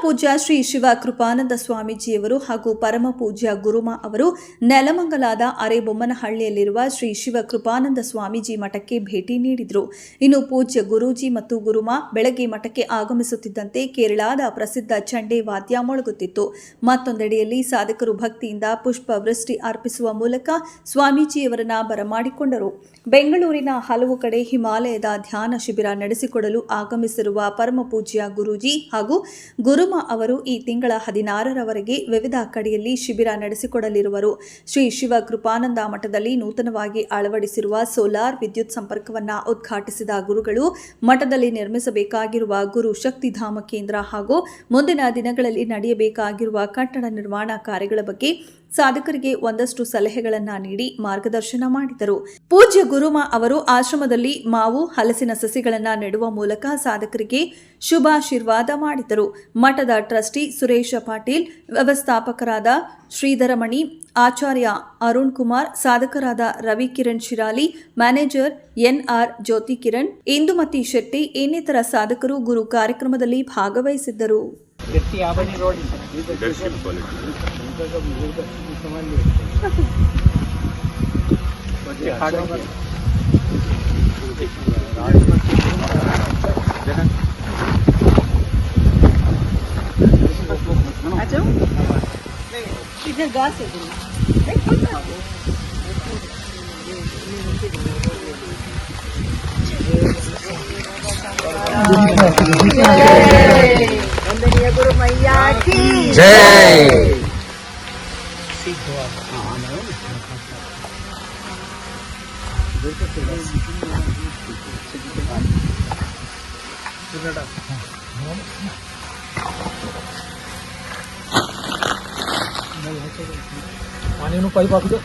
ಪೂಜ್ಯ ಶ್ರೀ ಶಿವ ಕೃಪಾನಂದ ಸ್ವಾಮೀಜಿಯವರು ಹಾಗೂ ಪರಮ ಪೂಜ್ಯ ಗುರುಮಾ ಅವರು ನೆಲಮಂಗಲದ ಅರೆಬೊಮ್ಮನಹಳ್ಳಿಯಲ್ಲಿರುವ ಶ್ರೀ ಶಿವ ಕೃಪಾನಂದ ಸ್ವಾಮೀಜಿ ಮಠಕ್ಕೆ ಭೇಟಿ ನೀಡಿದರು. ಇನ್ನು ಪೂಜ್ಯ ಗುರೂಜಿ ಮತ್ತು ಗುರುಮಾ ಬೆಳಗ್ಗೆ ಮಠಕ್ಕೆ ಆಗಮಿಸುತ್ತಿದ್ದಂತೆ ಕೇರಳದ ಪ್ರಸಿದ್ಧ ಚಂಡೆ ವಾದ್ಯ ಮೊಳಗುತ್ತಿತ್ತು. ಮತ್ತೊಂದೆಡೆಯಲ್ಲಿ ಸಾಧಕರು ಭಕ್ತಿಯಿಂದ ಪುಷ್ಪ ವೃಷ್ಟಿ ಅರ್ಪಿಸುವ ಮೂಲಕ ಸ್ವಾಮೀಜಿಯವರನ್ನ ಬರಮಾಡಿಕೊಂಡರು. ಬೆಂಗಳೂರಿನ ಹಲವು ಕಡೆ ಹಿಮಾಲಯದ ಧ್ಯಾನ ಶಿಬಿರ ನಡೆಸಿಕೊಡಲು ಆಗಮಿಸಿರುವ ಪರಮ ಪೂಜ್ಯ ಗುರೂಜಿ ಹಾಗೂ ಗುರುಮಾ ಅವರು ಈ ತಿಂಗಳ 16ರವರೆಗೆ ವಿವಿಧ ಕಡೆಯಲ್ಲಿ ಶಿಬಿರ ನಡೆಸಿಕೊಡಲಿರುವರು. ಶ್ರೀ ಶಿವ ಕೃಪಾನಂದ ಮಠದಲ್ಲಿ ನೂತನವಾಗಿ ಅಳವಡಿಸಿರುವ ಸೋಲಾರ್ ವಿದ್ಯುತ್ ಸಂಪರ್ಕವನ್ನು ಉದ್ಘಾಟಿಸಿದ ಗುರುಗಳು ಮಠದಲ್ಲಿ ನಿರ್ಮಿಸಬೇಕಾಗಿರುವ ಗುರು ಶಕ್ತಿಧಾಮ ಕೇಂದ್ರ ಹಾಗೂ ಮುಂದಿನ ದಿನಗಳಲ್ಲಿ ನಡೆಯಬೇಕಾಗಿರುವ ಕಟ್ಟಡ ನಿರ್ಮಾಣ ಕಾರ್ಯಗಳ ಬಗ್ಗೆ ಸಾಧಕರಿಗೆ ಒಂದಷ್ಟು ಸಲಹೆಗಳನ್ನು ನೀಡಿ ಮಾರ್ಗದರ್ಶನ ಮಾಡಿದರು. ಪೂಜ್ಯ ಗುರುಮಾ ಅವರು ಆಶ್ರಮದಲ್ಲಿ ಮಾವು ಹಲಸಿನ ಸಸಿಗಳನ್ನು ನೆಡುವ ಮೂಲಕ ಸಾಧಕರಿಗೆ ಶುಭಾಶೀರ್ವಾದ ಮಾಡಿದರು. ಮಠದ ಟ್ರಸ್ಟಿ ಸುರೇಶ ಪಾಟೀಲ್, ವ್ಯವಸ್ಥಾಪಕರಾದ ಶ್ರೀಧರಮಣಿ, ಆಚಾರ್ಯ ಅರುಣ್ ಕುಮಾರ್, ಸಾಧಕರಾದ ರವಿ ಕಿರಣ್ ಶಿರಾಲಿ, ಮ್ಯಾನೇಜರ್ ಎನ್ಆರ್ ಜ್ಯೋತಿ ಕಿರಣ್, ಇಂದುಮತಿ ಶೆಟ್ಟಿ ಇನ್ನಿತರ ಸಾಧಕರು ಗುರು ಕಾರ್ಯಕ್ರಮದಲ್ಲಿ ಭಾಗವಹಿಸಿದ್ದರು. इधर घास है वंदनीय गुरु मैया की जय। पानी पाइप हाकिदो